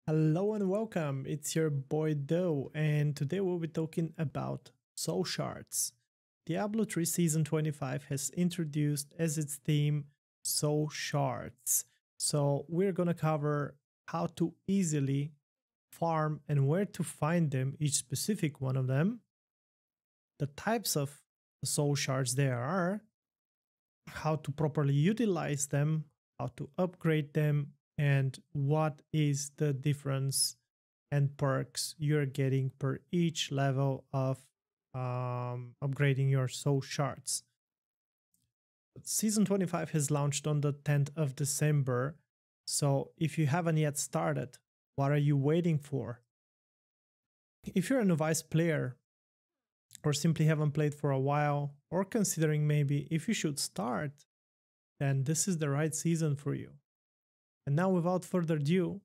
Hello and welcome, it's your boy Do, and today we'll be talking about Soul Shards. Diablo 3 Season 25 has introduced as its theme Soul Shards. So we're gonna cover how to easily farm and where to find them, each specific one of them, the types of Soul Shards there are, how to properly utilize them, how to upgrade them, and what is the difference and perks you're getting per each level of upgrading your soul shards. Season 25 has launched on the 10th of December, so if you haven't yet started, what are you waiting for? If you're a novice player or simply haven't played for a while, or considering maybe if you should start, then this is the right season for you. And now, without further ado,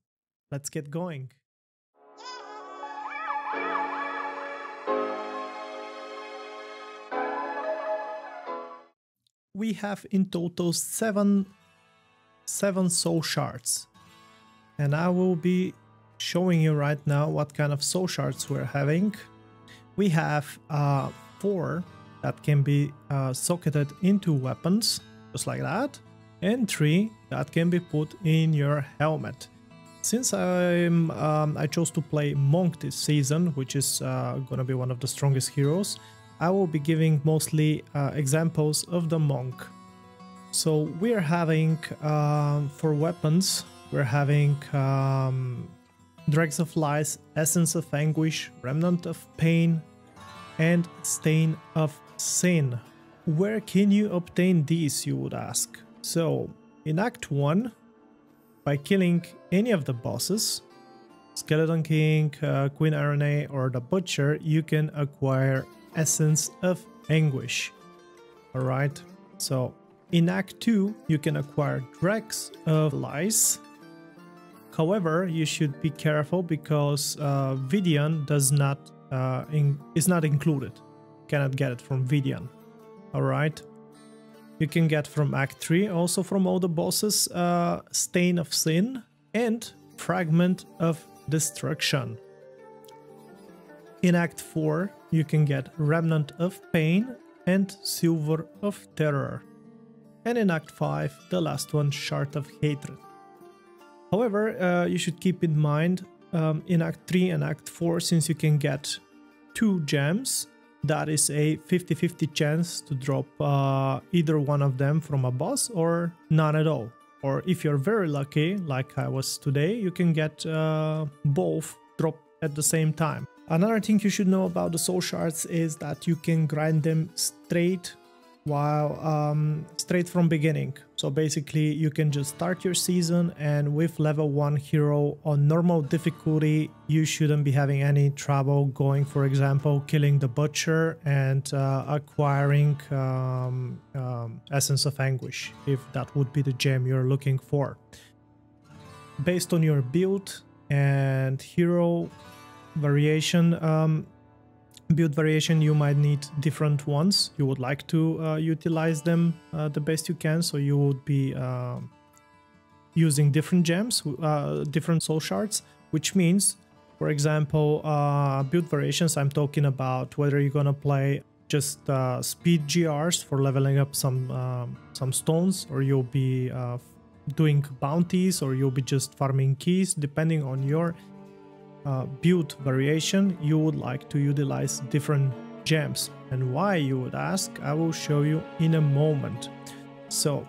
let's get going. We have in total seven soul shards, and I will be showing you right now what kind of soul shards we're having. We have 4 that can be socketed into weapons, just like that, and 3 that can be put in your helmet. Since I chose to play Monk this season, which is gonna be one of the strongest heroes, I will be giving mostly examples of the Monk. So we're having, for weapons, we're having Dregs of Lies, Essence of Anguish, Remnant of Pain, and Stain of Sin. Where can you obtain these, you would ask? So, in Act 1, by killing any of the bosses, Skeleton King, Queen Arene, or the Butcher, you can acquire Essence of Anguish. Alright, so in Act 2, you can acquire Dregs of Lies. However, you should be careful because Vidian is not included. Cannot get it from Vidian. Alright. You can get from Act 3, also from all the bosses, Stain of Sin and Fragment of Destruction. In Act 4, you can get Remnant of Pain and Silver of Terror. And in Act 5, the last one, Shard of Hatred. However, you should keep in mind, in Act 3 and Act 4, since you can get 2 gems, that is a 50-50 chance to drop either one of them from a boss or none at all. Or if you're very lucky, like I was today, you can get both drop at the same time. Another thing you should know about the soul shards is that you can grind them straight from beginning. So basically you can just start your season, and with level 1 hero on normal difficulty you shouldn't be having any trouble going, for example, killing the Butcher and acquiring Essence of Anguish, if that would be the gem you're looking for. Based on your build and hero variation, you might need different ones. You would like to utilize them the best you can, so you would be using different gems, different soul shards, which means, for example, build variations, I'm talking about whether you're gonna play just speed GRs for leveling up some stones, or you'll be doing bounties, or you'll be just farming keys. Depending on your build variation, you would like to utilize different gems. And why, you would ask? I will show you in a moment. So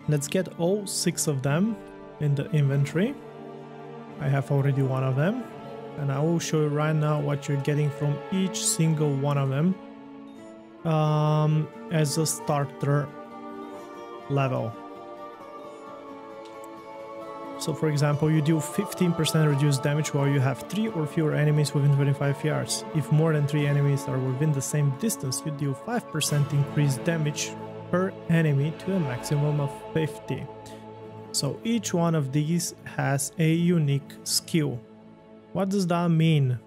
let's get all 6 of them in the inventory. I have already one of them, and I will show you right now what you're getting from each single one of them as a starter level. So for example, you deal 15% reduced damage while you have 3 or fewer enemies within 25 yards. If more than 3 enemies are within the same distance, you deal 5% increased damage per enemy to a maximum of 50. So each one of these has a unique skill. What does that mean?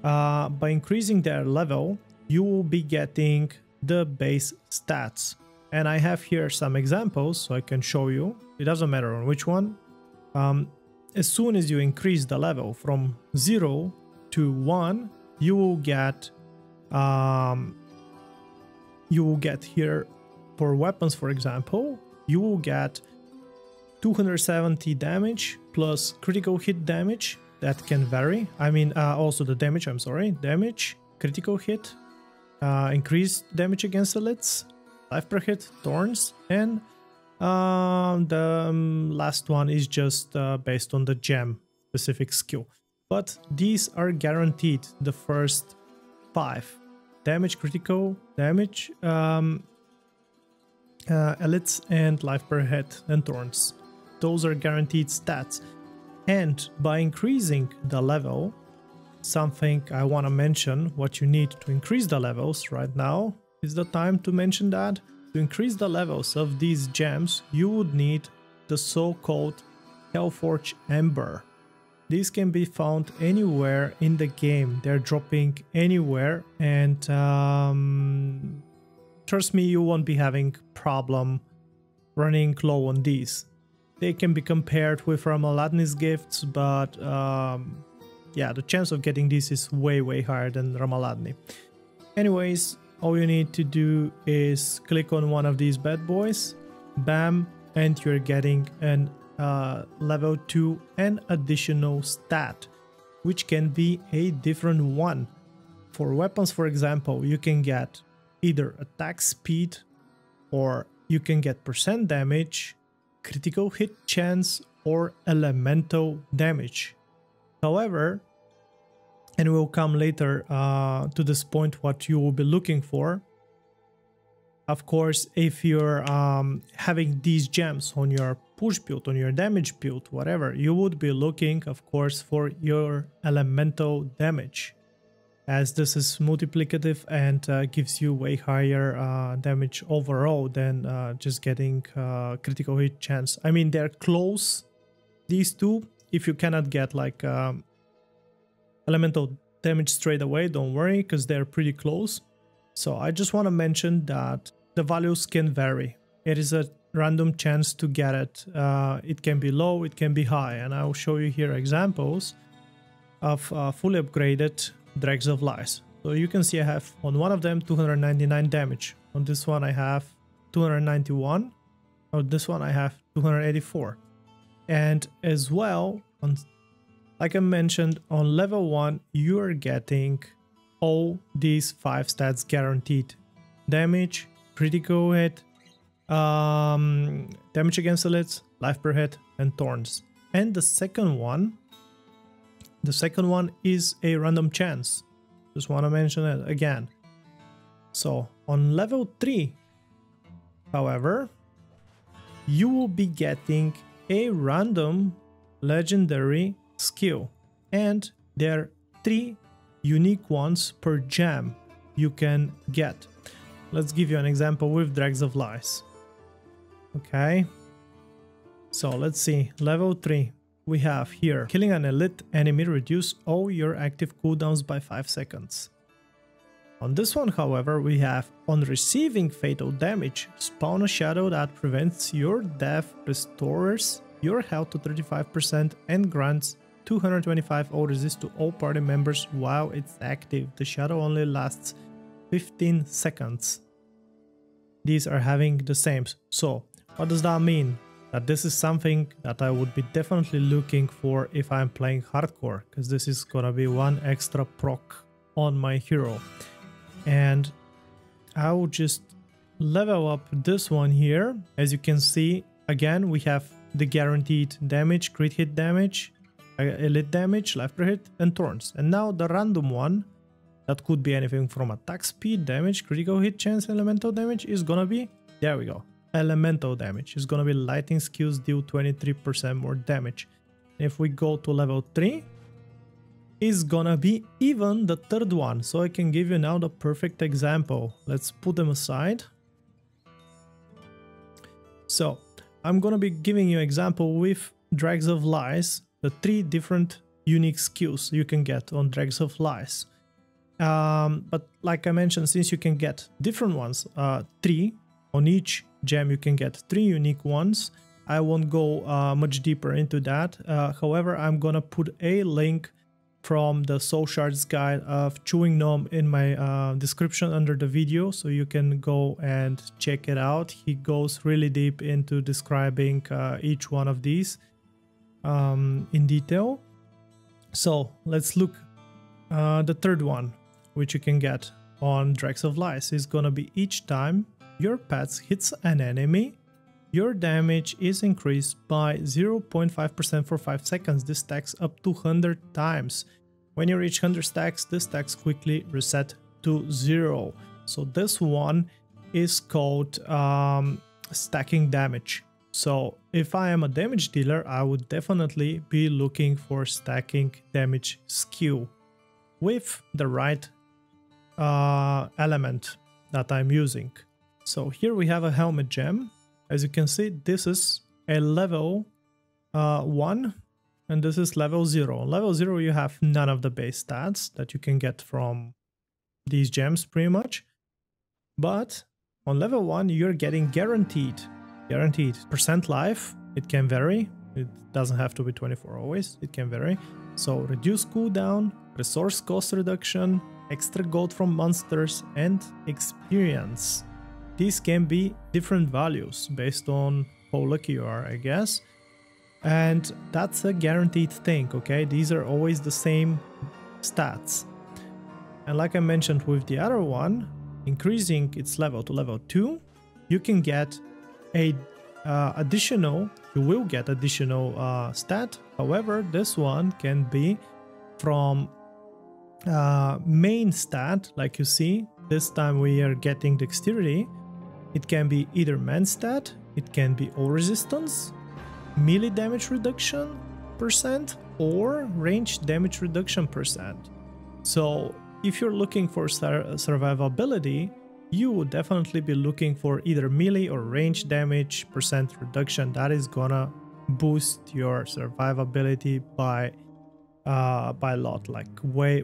By increasing their level, you will be getting the base stats. And I have here some examples so I can show you. It doesn't matter on which one. as soon as you increase the level from 0 to 1, you will get here for weapons, for example, you will get 270 damage plus critical hit damage. That can vary. I mean, also the damage, I'm sorry, damage, critical hit, increased damage against elites, life per hit, thorns, and the last one is just based on the gem specific skill. But these are guaranteed, the first 5. Damage, critical damage, elites, and life per hit and thorns. Those are guaranteed stats. And by increasing the level, something I want to mention, what you need to increase the levels right now is the time to mention that. To increase the levels of these gems, you would need the so-called Hellforge Ember. These can be found anywhere in the game. They're dropping anywhere, and trust me, you won't be having problem running low on these. They can be compared with Ramaladni's gifts, but yeah, the chance of getting this is way higher than Ramaladni. Anyways, all you need to do is click on one of these bad boys, bam, and you're getting an level 2 an additional stat, which can be a different one. For weapons, for example, you can get either attack speed, or you can get percent damage, critical hit chance, or elemental damage. However, and we'll come later to this point what you will be looking for. Of course, if you're having these gems on your push build, on your damage build, whatever, you would be looking, of course, for your elemental damage, as this is multiplicative and gives you way higher damage overall than just getting critical hit chance. I mean, they're close, these two. If you cannot get like elemental damage straight away, don't worry, because they're pretty close. So I just want to mention that the values can vary. It is a random chance to get it. It can be low, it can be high, and I'll show you here examples of fully upgraded Dregs of Lies. So you can see I have on one of them 299 damage. On this one I have 291. On this one I have 284. And as well, on, like I mentioned, on level 1 you are getting all these 5 stats guaranteed. Damage, critical hit, damage against elites, life per hit, and thorns. And the second one is a random chance. Just want to mention it again. So on level 3, however, you will be getting a random legendary skill, and there are 3 unique ones per gem you can get. Let's give you an example with Dregs of Lies. Okay, so let's see. Level 3, we have here, killing an elite enemy reduce all your active cooldowns by 5 seconds. On this one, however, we have, on receiving fatal damage, spawn a shadow that prevents your death, restores your health to 35%, and grants 225 all resist to all party members while it's active. The shadow only lasts 15 seconds. These are having the same. So what does that mean? That this is something that I would be definitely looking for if I'm playing hardcore, because this is gonna be one extra proc on my hero. And I will just level up this one here. As you can see, again, we have the guaranteed damage, crit hit damage, elite damage, life per hit, and thorns. And now the random one, that could be anything from attack speed, damage, critical hit chance, elemental damage, is gonna be, there we go, elemental damage. Is gonna be lighting skills deal 23% more damage. If we go to level 3, is gonna be even the third one. So I can give you now the perfect example. Let's put them aside. So I'm gonna be giving you example with Dregs of Lies, the 3 different unique skills you can get on Dregs of Lies. But like I mentioned, since you can get different ones, 3 on each gem, you can get 3 unique ones. I won't go much deeper into that. However, I'm gonna put a link from the Soul Shards guide of CHEWINGNOM in my description under the video, so you can go and check it out. He goes really deep into describing each one of these in detail. So let's look. The third one, which you can get on Dregs of Lies, is gonna be each time your pet hits an enemy, your damage is increased by 0.5% for 5 seconds. This stacks up to 100 times. When you reach 100 stacks, this stacks quickly reset to 0. So this one is called stacking damage. So if I am a damage dealer, I would definitely be looking for stacking damage skill with the right element that I'm using. So here we have a helmet gem. As you can see, this is a level 1 and this is level 0. On level 0 you have none of the base stats that you can get from these gems pretty much. But on level 1 you're getting guaranteed percent life. It can vary. It doesn't have to be 24 always. It can vary. So reduce cooldown, resource cost reduction, extra gold from monsters, and experience. These can be different values based on how lucky you are, I guess. And that's a guaranteed thing, okay? These are always the same stats. And like I mentioned with the other one, increasing its level to level 2, you can get a you will get additional stat. However, this one can be from main stat, like you see. This time we are getting dexterity. It can be either main stat, it can be all resistance, melee damage reduction %, or range damage reduction %. So if you're looking for survivability, you would definitely be looking for either melee or range damage % reduction. That is gonna boost your survivability by a lot, like way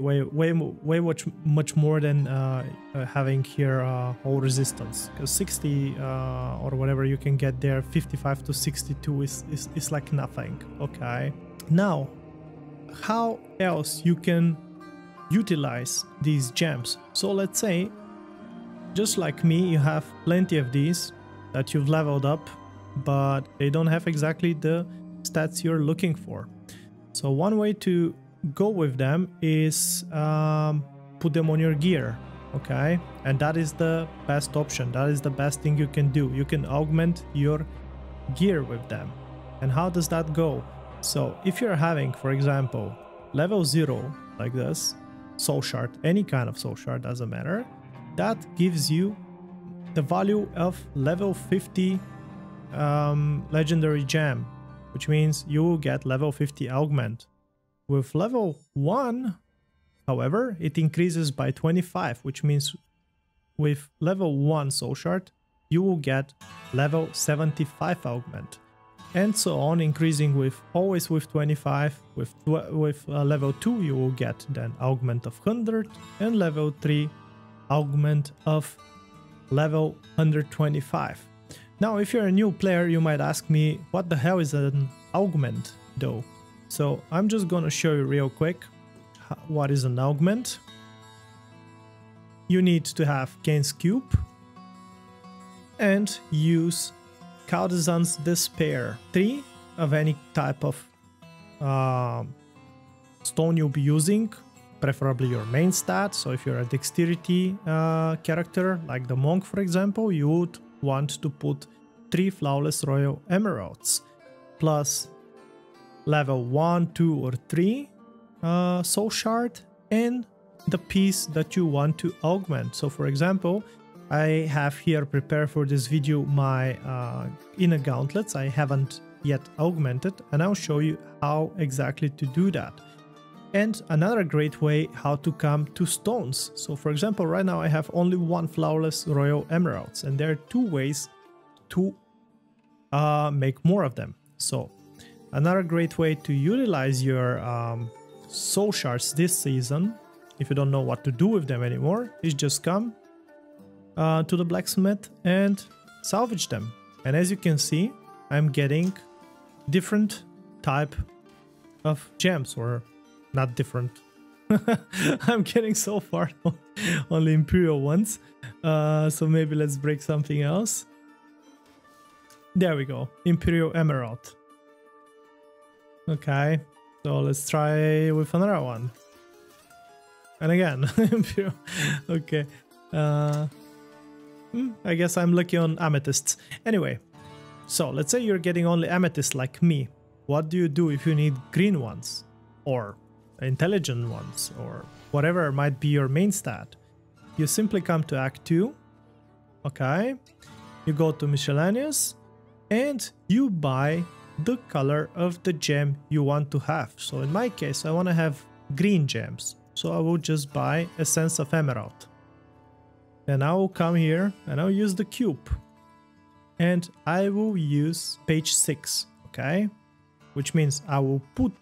much more than having here all resistance, because 60 or whatever you can get there, 55 to 62 is like nothing. Okay, now how else you can utilize these gems? So let's say, just like me, you have plenty of these that you've leveled up, but they don't have exactly the stats you're looking for. So one way to go with them is put them on your gear, okay? And that is the best option. That is the best thing you can do. You can augment your gear with them. And how does that go? So if you're having, for example, level 0 like this, soul shard, any kind of soul shard, doesn't matter, that gives you the value of level 50 legendary gem, which means you will get level 50 augment. With level 1, however, it increases by 25, which means with level 1 soul shard, you will get level 75 augment. And so on, increasing with always with 25. With level 2, you will get then augment of 100, and level 3, augment of level 125. Now, if you're a new player, you might ask me, what the hell is an augment though? So I'm just gonna show you real quick what is an augment. You need to have Kane's Cube and use Courtesan's Despair, 3 of any type of stone you'll be using, preferably your main stat. So if you're a dexterity character, like the monk for example, you would want to put 3 flawless royal emeralds plus level 1, 2 or 3 soul shard and the piece that you want to augment. So for example, I have here prepared for this video my inner gauntlets. I haven't yet augmented, and I'll show you how exactly to do that. And another great way how to come to stones. So for example, right now I have only 1 flawless royal emeralds, and there are 2 ways to make more of them. So another great way to utilize your soul shards this season, if you don't know what to do with them anymore, is just come to the blacksmith and salvage them. And as you can see, I'm getting different type of gems, or not different. I'm getting so far only Imperial ones. So maybe let's break something else. There we go, Imperial Emerald. Okay, so let's try with another one. And again, Imperial. Okay. I guess I'm lucky on amethysts. Anyway, so let's say you're getting only amethyst like me. What do you do if you need green ones? Or intelligent ones? Or whatever might be your main stat? You simply come to Act 2. Okay. You go to Miscellaneous. And you buy the color of the gem you want to have. So in my case, I want to have green gems. So I will just buy Essence of Emerald. Then I will come here and I'll use the cube. And I will use page 6, okay? Which means I will put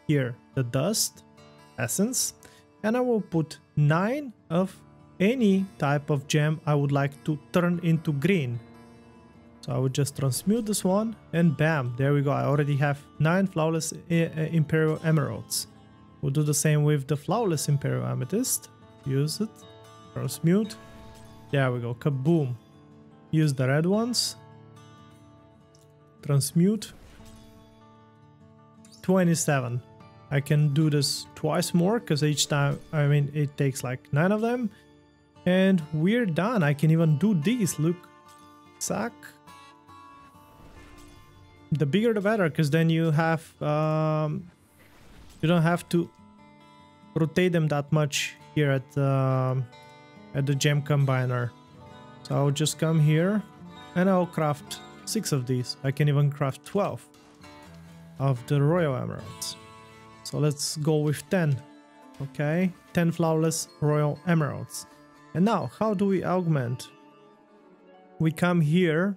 here the dust, essence, and I will put 9 of any type of gem I would like to turn into green. So I would just transmute this one and bam, there we go. I already have 9 flawless Imperial Emeralds. We'll do the same with the flawless Imperial Amethyst. Use it, transmute. There we go, kaboom. Use the red ones. Transmute. 27. I can do this twice more because each time, I mean, it takes like 9 of them. And we're done. I can even do these. Look, sack. The bigger the better, because then you have, you don't have to rotate them that much here at the gem combiner. So I'll just come here and I'll craft 6 of these. I can even craft 12 of the Royal Emeralds. So let's go with 10. Okay, 10 flawless Royal Emeralds. And now, how do we augment? We come here,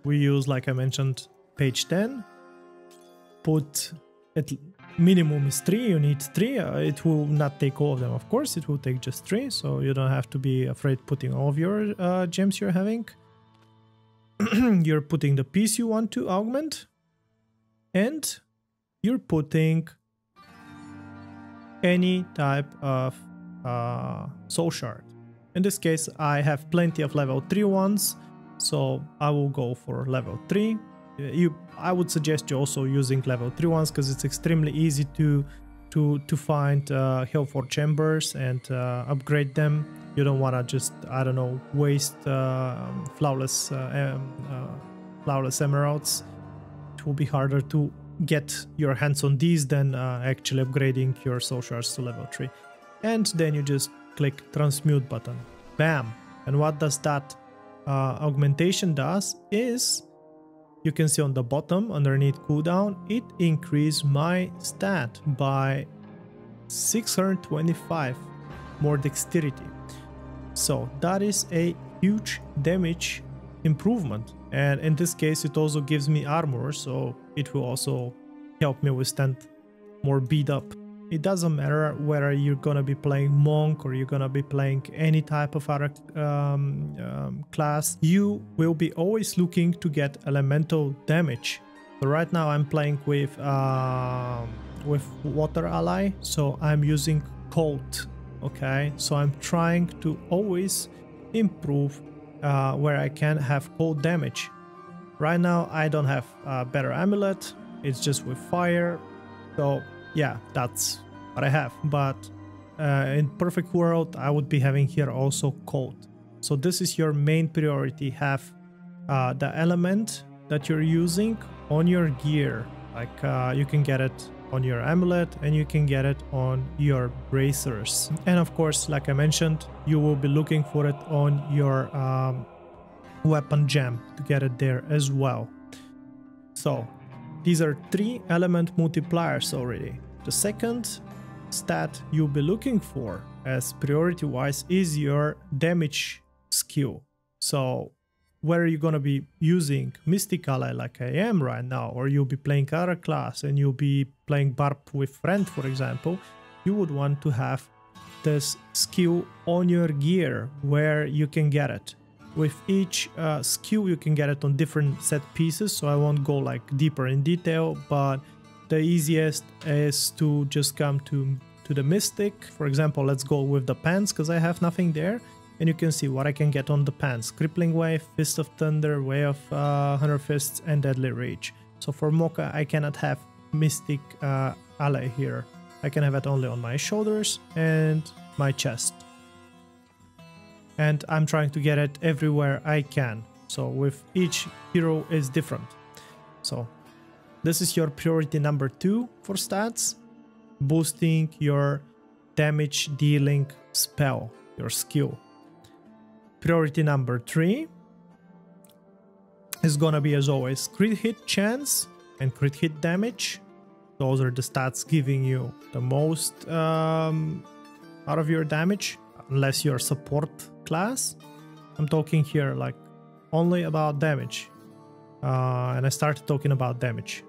we use, like I mentioned, page 10, put at minimum is 3, you need 3, it will not take all of them, of course, it will take just 3, so you don't have to be afraid putting all of your gems you're having. You're putting the piece you want to augment, and you're putting any type of soul shard. In this case, I have plenty of level 3 ones, so I will go for level 3. I would suggest you also using level 3 ones because it's extremely easy to find Hell for Chambers and upgrade them. You don't want to just, I don't know, waste flawless emeralds. It will be harder to get your hands on these than actually upgrading your soul shards to level 3. And then you just click transmute button. Bam! And what does that augmentation does is, you can see on the bottom underneath cooldown, it increased my stat by 625 more dexterity. So that is a huge damage improvement. And in this case, it also gives me armor, so it will also help me withstand more beat up. It doesn't matter whether you're gonna be playing monk or you're gonna be playing any type of other class, you will be always looking to get elemental damage. So right now I'm playing with water ally, so I'm using cold. Okay, so I'm trying to always improve where I can have cold damage. Right now I don't have a better amulet, it's just with fire, so yeah, that's what I have. But in perfect world, I would be having here also cold. So this is your main priority. Have the element that you're using on your gear. Like you can get it on your amulet and you can get it on your bracers. And of course, like I mentioned, you will be looking for it on your weapon gem to get it there as well. So these are 3 element multipliers already. The second stat you'll be looking for as priority wise is your damage skill. So whether you're gonna be using Mystic Ally like I am right now, or you'll be playing other class and you'll be playing Barb with Friend, for example, you would want to have this skill on your gear where you can get it. with each skill you can get it on different set pieces, so I won't go like deeper in detail, but the easiest is to just come to the Mystic. For example, let's go with the pants because I have nothing there, and you can see what I can get on the pants: Crippling Wave, Fist of Thunder, Way of 100 Fists, and Deadly Reach. So for Mocha I cannot have Mystic ally here. I can have it only on my shoulders and my chest. And I'm trying to get it everywhere I can. So with each hero is different. So this is your priority number 2 for stats. Boosting your damage dealing spell, your skill. Priority number 3 is gonna be, as always, crit hit chance and crit hit damage. Those are the stats giving you the most out of your damage, unless you're support class. I'm talking here like only about damage, and I started talking about damage.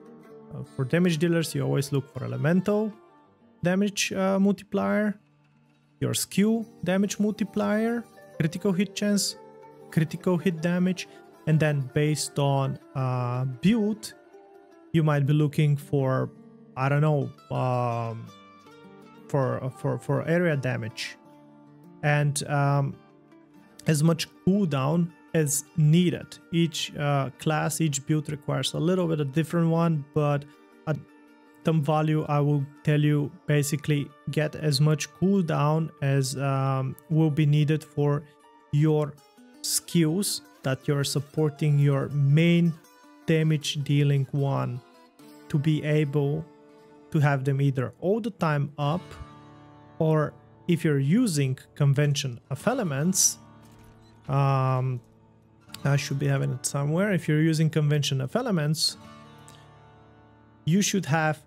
For damage dealers, you always look for elemental damage multiplier, your skill damage multiplier, critical hit chance, critical hit damage, and then based on build, you might be looking for, I don't know, for area damage, and as much cooldown as needed. Each class, each build requires a little bit of different one, but at thumb value I will tell you basically get as much cooldown as will be needed for your skills that you're supporting your main damage dealing one, to be able to have them either all the time up, or if you're using convention of elements, I should be having it somewhere. If you're using convention of elements, you should have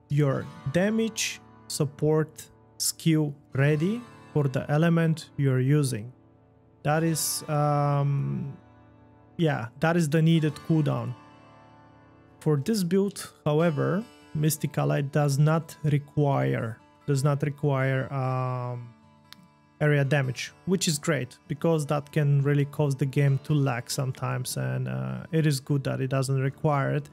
your damage support skill ready for the element you're using. That is yeah, that is the needed cooldown. For this build, however, Mystic Ally does not require area damage, which is great because that can really cause the game to lag sometimes, and it is good that it doesn't require it.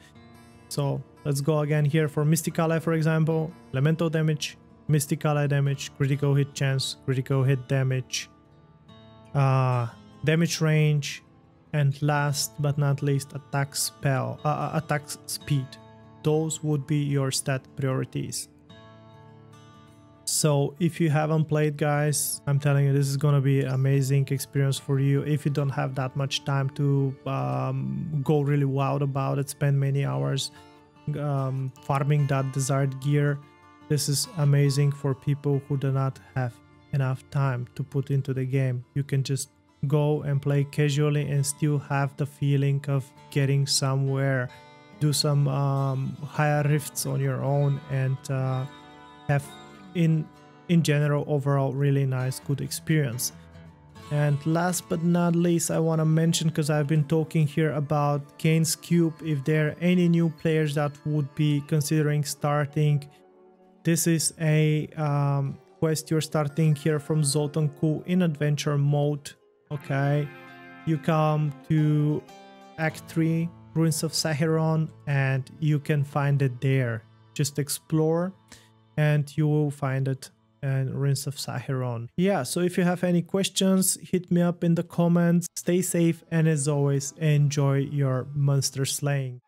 So let's go again here for Mystic Ally, for example. Elemental damage, Mystic Ally damage, critical hit chance, critical hit damage, damage range, and last but not least, attack speed. Those would be your stat priorities. So if you haven't played, guys, I'm telling you, this is gonna be an amazing experience for you. If you don't have that much time to go really wild about it, spend many hours farming that desired gear, this is amazing for people who do not have enough time to put into the game. You can just go and play casually and still have the feeling of getting somewhere, do some higher rifts on your own, and have in general overall really nice, good experience. And last but not least, I want to mention, because I've been talking here about Kane's Cube, if there are any new players that would be considering starting, this is a quest you're starting here from Zoltan Ku in adventure mode. Okay, you come to Act 3, Ruins of Sahiron, and you can find it there. Just explore and you will find it in Ruins of Sahiron. Yeah, so if you have any questions, hit me up in the comments. Stay safe, and as always, enjoy your monster slaying.